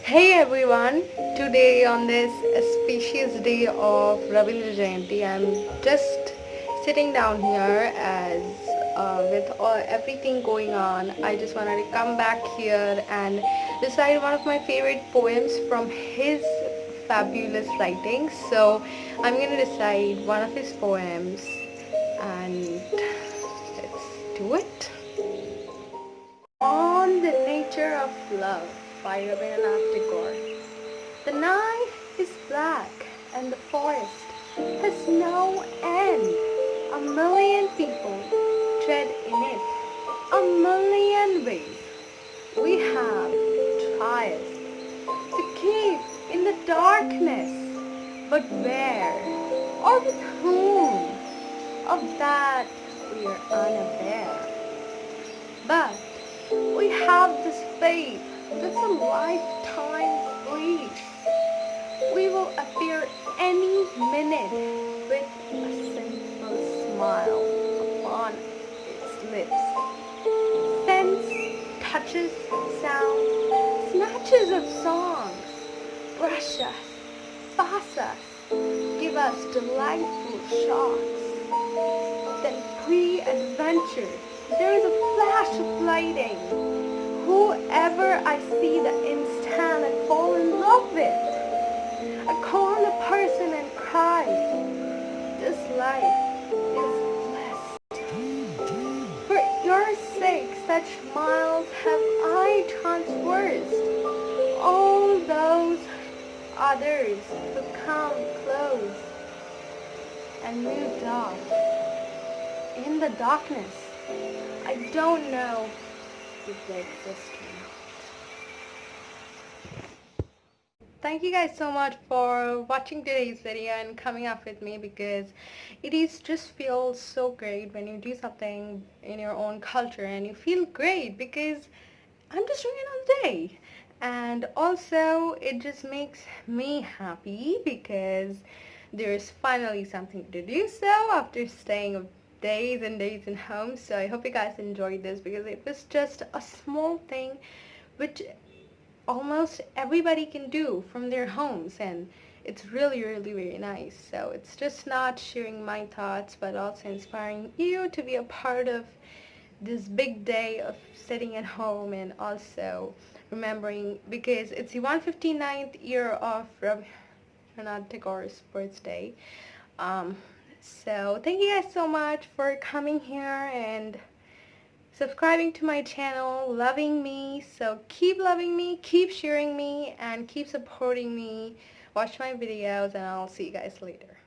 Hey everyone, today on this auspicious day of Rabindrajyanti, I'm just sitting down here as with everything going on. I just wanted to come back here and recite one of my favorite poems from his fabulous writings. So I'm going to recite one of his poems and let's do it. On the Nature of Love by Rabindranath Tagore. The night is black and the forest has no end. A million people tread in it, a million ways. We have tried to keep in the darkness, but where or with whom? Of that we are unaware. But we have this faith, this a lifetime belief. We will appear any minute with a simple smile upon its lips. Scents, touches, sounds, snatches of songs brush us, pass us, give us delightful shocks. Then pre-adventure, there is a flash of lighting. Whoever I see the instant I fall in love with. I call on a person and cry, this life is blessed. For your sake such miles have I traversed. All those others who come close and moved off. In the darkness, I don't know if they exist or not. Thank you guys so much for watching today's video and coming up with me, because it is just feels so great when you do something in your own culture and you feel great because I'm just doing it on the day. And also it just makes me happy because there's finally something to do so after staying days and days in home. So I hope you guys enjoyed this because it was just a small thing which almost everybody can do from their homes, and it's really very nice. So it's just not sharing my thoughts but also inspiring you to be a part of this big day of sitting at home, and also remembering because it's the 159th year of Rabindranath Tagore's birthday. um, so thank you guys so much for coming here and subscribing to my channel, loving me. So keep loving me, keep sharing me, and keep supporting me. Watch my videos, and I'll see you guys later.